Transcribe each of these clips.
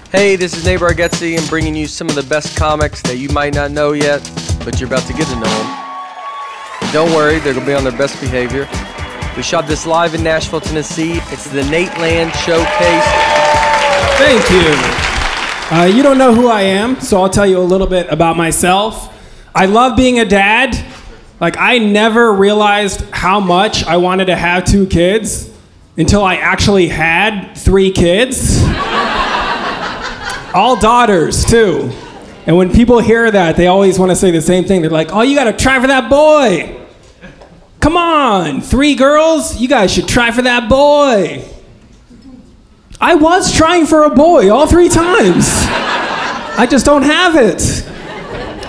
Hey, this is Nate Bargatze. I'm bringing you some of the best comics that you might not know yet, but you're about to get to know them. And don't worry, they're going to be on their best behavior. We shot this live in Nashville, Tennessee. It's the Nateland Showcase. Thank you. You don't know who I am, so I'll tell you a little bit about myself. I love being a dad. Like, I never realized how much I wanted to have 2 kids until I actually had 3 kids. All daughters, too. And when people hear that, they always want to say the same thing. They're like, oh, you got to try for that boy. Come on, 3 girls? You guys should try for that boy. I was trying for a boy all 3 times. I just don't have it.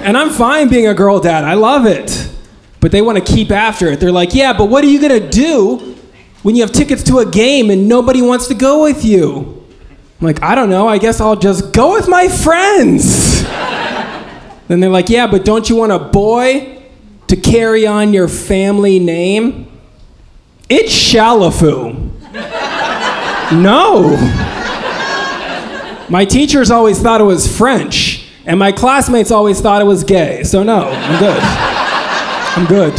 And I'm fine being a girl dad. I love it. But they want to keep after it. They're like, yeah, but what are you going to do when you have tickets to a game and nobody wants to go with you? I'm like, I don't know, I guess I'll just go with my friends. Then they're like, yeah, but don't you want a boy to carry on your family name? It's Chalifoux. No. My teachers always thought it was French, and my classmates always thought it was gay, so no, I'm good. I'm good.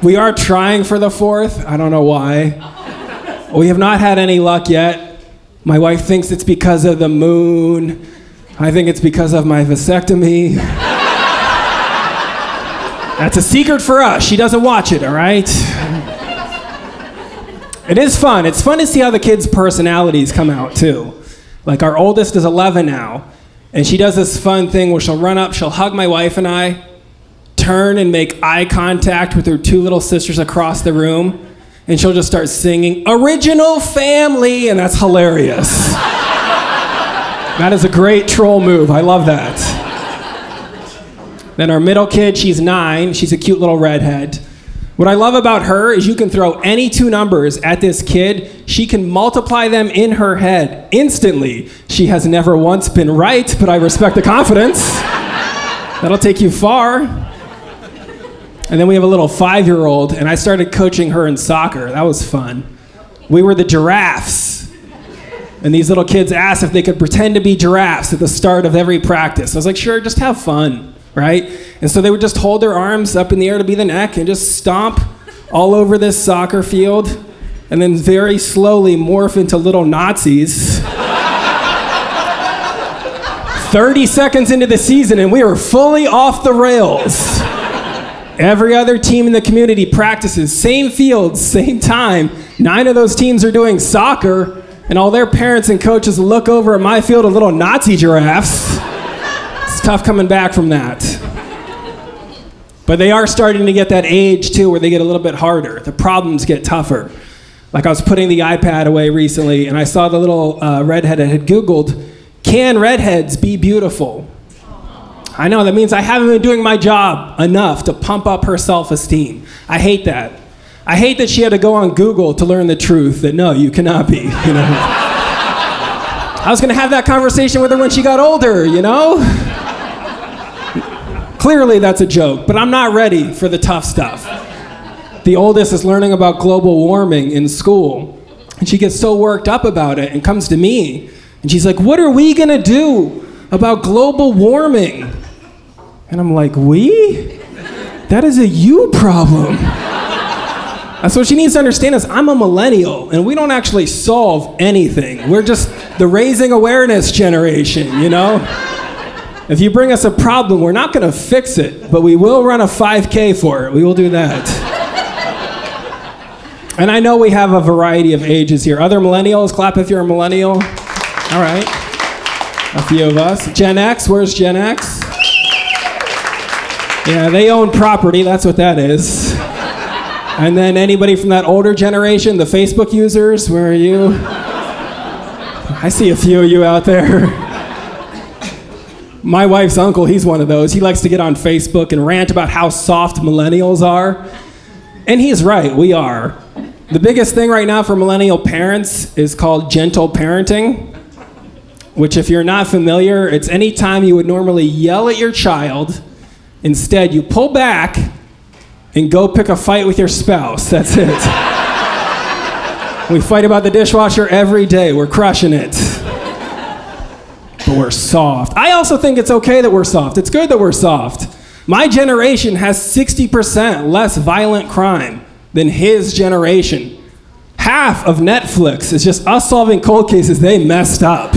We are trying for the 4th, I don't know why. We have not had any luck yet. My wife thinks it's because of the moon. I think it's because of my vasectomy. That's a secret for us. She doesn't watch it, all right? It is fun. It's fun to see how the kids' personalities come out, too. Like, our oldest is 11 now, and she does this fun thing where she'll run up, she'll hug my wife and I, turn and make eye contact with her 2 little sisters across the room, and she'll just start singing, "Original Family," and that's hilarious. That is a great troll move. I love that. Then our middle kid, she's 9. She's a cute little redhead. What I love about her is you can throw any 2 numbers at this kid. She can multiply them in her head instantly. She has never once been right, but I respect the confidence. That'll take you far. And then we have a little 5-year-old, and I started coaching her in soccer. That was fun. We were the giraffes. And these little kids asked if they could pretend to be giraffes at the start of every practice. I was like, sure, just have fun, right? And so they would just hold their arms up in the air to be the neck and just stomp all over this soccer field, and then very slowly morph into little Nazis. 30 seconds into the season, and we were fully off the rails. Every other team in the community practices, same field, same time. 9 of those teams are doing soccer, and all their parents and coaches look over at my field of little Nazi giraffes. It's tough coming back from that. But they are starting to get that age, too, where they get a little bit harder. The problems get tougher. Like, I was putting the iPad away recently, and I saw the little redhead that had Googled, "Can redheads be beautiful?" I know, that means I haven't been doing my job enough to pump up her self-esteem. I hate that. I hate that she had to go on Google to learn the truth, that no, you cannot be, you know. I was gonna have that conversation with her when she got older, you know? Clearly that's a joke, but I'm not ready for the tough stuff. The oldest is learning about global warming in school, and she gets so worked up about it and comes to me, and she's like, what are we gonna do about global warming? And I'm like, we? That is a you problem. That's what she needs to understand is I'm a millennial, and we don't actually solve anything. We're just the raising awareness generation, you know? If you bring us a problem, we're not gonna fix it, but we will run a 5K for it. We will do that. And I know we have a variety of ages here. Other millennials, clap if you're a millennial. All right. A few of us. Gen X, where's Gen X? Yeah, they own property, that's what that is. And then anybody from that older generation, the Facebook users, where are you? I see a few of you out there. My wife's uncle, he's one of those. He likes to get on Facebook and rant about how soft millennials are. And he's right, we are. The biggest thing right now for millennial parents is called gentle parenting, which if you're not familiar, it's any time you would normally yell at your child, instead you pull back and go pick a fight with your spouse. That's it. We fight about the dishwasher every day. We're crushing it. but we're soft. I also think it's okay that we're soft. It's good that we're soft. My generation has 60% less violent crime than his generation. Half of Netflix is just us solving cold cases they messed up.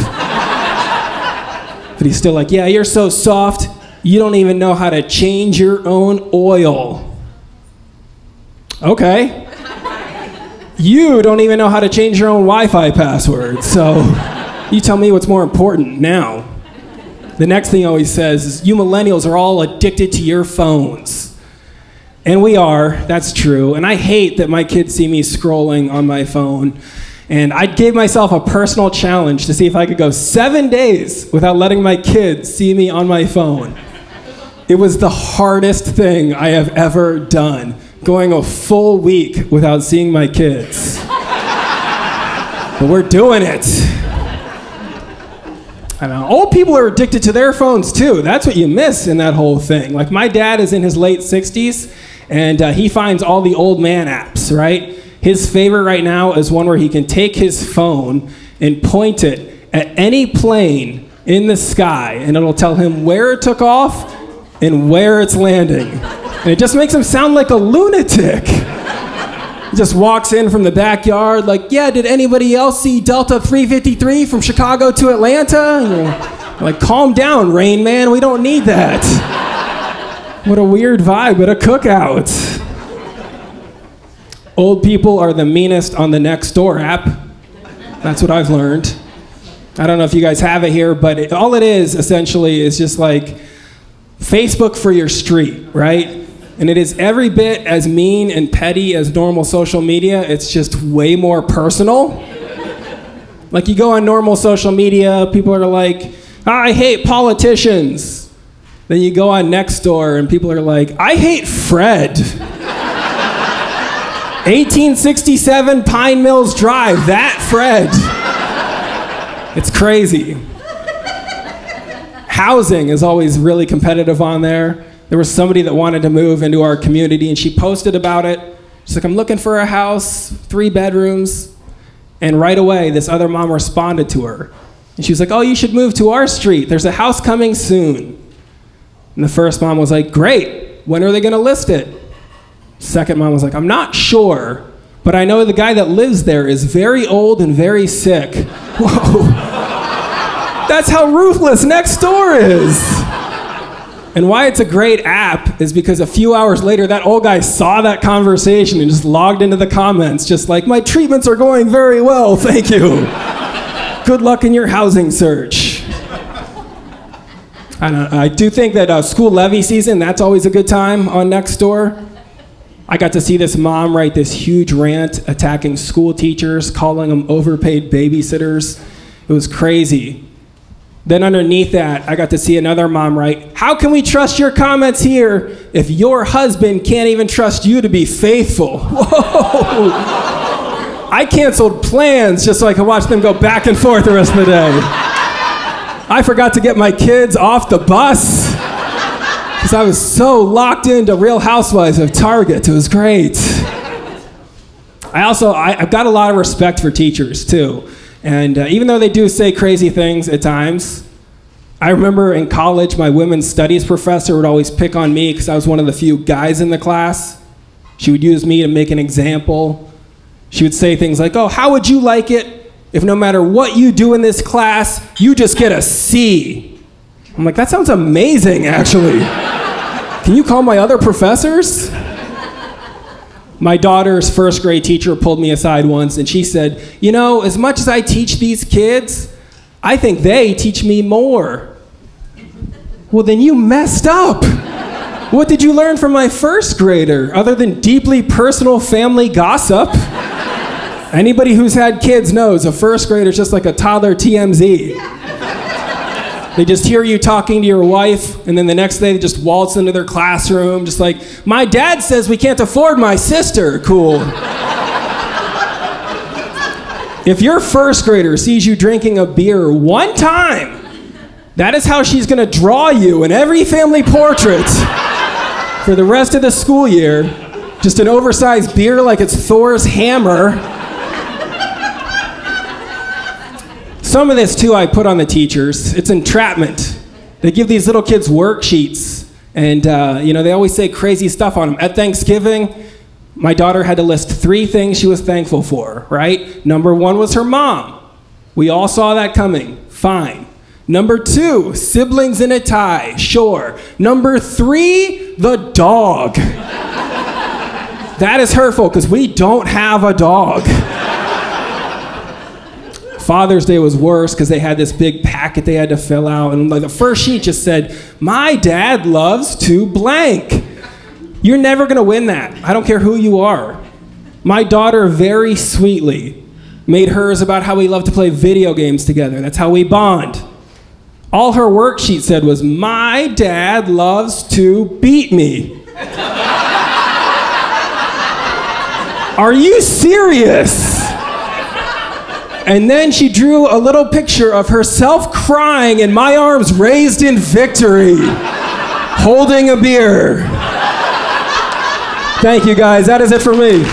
But he's still like, yeah, you're so soft, you don't even know how to change your own oil. Okay. You don't even know how to change your own Wi-Fi password, so you tell me what's more important now. The next thing he always says is, you millennials are all addicted to your phones. And we are, that's true. And I hate that my kids see me scrolling on my phone. And I gave myself a personal challenge to see if I could go 7 days without letting my kids see me on my phone. It was the hardest thing I have ever done, going a full week without seeing my kids. But we're doing it. I know. Old people are addicted to their phones too. That's what you miss in that whole thing. Like my dad is in his late 60s, and he finds all the old man apps, right? His favorite right now is one where he can take his phone and point it at any plane in the sky, and it'll tell him where it took off and where it's landing. And it just makes him sound like a lunatic. He just walks in from the backyard like, yeah, did anybody else see Delta 353 from Chicago to Atlanta? And you're like, calm down, Rain Man, we don't need that. What a weird vibe at a cookout. Old people are the meanest on the Nextdoor app. That's what I've learned. I don't know if you guys have it here, but all it is essentially is just like Facebook for your street, right? And it is every bit as mean and petty as normal social media. It's just way more personal. Like you go on normal social media, people are like, I hate politicians. Then you go on Nextdoor and people are like, I hate Fred. 1867 Pine Mills Drive, that Fred. It's crazy. Housing is always really competitive on there. There was somebody that wanted to move into our community and she posted about it. She's like, I'm looking for a house, 3 bedrooms. And right away, this other mom responded to her. And she was like, oh, you should move to our street. There's a house coming soon. And the first mom was like, great. When are they gonna list it? Second mom was like, I'm not sure, but I know the guy that lives there is very old and very sick. Whoa. That's how ruthless Nextdoor is. And why it's a great app is because a few hours later, that old guy saw that conversation and just logged into the comments, just like, my treatments are going very well, thank you. Good luck in your housing search. I do think that school levy season, that's always a good time on Nextdoor. I got to see this mom write this huge rant attacking school teachers, calling them overpaid babysitters. It was crazy. Then underneath that, I got to see another mom write, how can we trust your comments here if your husband can't even trust you to be faithful? Whoa! I canceled plans just so I could watch them go back and forth the rest of the day. I forgot to get my kids off the bus because I was so locked into Real Housewives of Target. It was great. I've got a lot of respect for teachers too. And even though they do say crazy things at times, I remember in college, my women's studies professor would always pick on me because I was one of the few guys in the class. She would use me to make an example. She would say things like, oh, how would you like it if no matter what you do in this class, you just get a C? I'm like, that sounds amazing, actually. Can you call my other professors? My daughter's first grade teacher pulled me aside once and she said, you know, as much as I teach these kids, I think they teach me more. Well, then you messed up. What did you learn from my first grader other than deeply personal family gossip? Anybody who's had kids knows a first grader is just like a toddler TMZ. They just hear you talking to your wife, and then the next day they just waltz into their classroom, just like, my dad says we can't afford my sister. Cool. If your first grader sees you drinking a beer one time, that is how she's gonna draw you in every family portrait for the rest of the school year. Just an oversized beer like it's Thor's hammer. Some of this, too, I put on the teachers. It's entrapment. They give these little kids worksheets, and they always say crazy stuff on them. At Thanksgiving, my daughter had to list 3 things she was thankful for, right? Number 1 was her mom. We all saw that coming. Fine. Number 2, siblings in a tie. Sure. Number 3, the dog. That is hurtful because we don't have a dog. Father's Day was worse because they had this big packet they had to fill out, and like the first sheet just said, "My dad loves to blank." You're never gonna win that. I don't care who you are. My daughter very sweetly made hers about how we love to play video games together. That's how we bond. All her worksheet said was, "My dad loves to beat me." Are you serious? And then she drew a little picture of herself crying in my arms raised in victory, holding a beer. Thank you guys, that is it for me.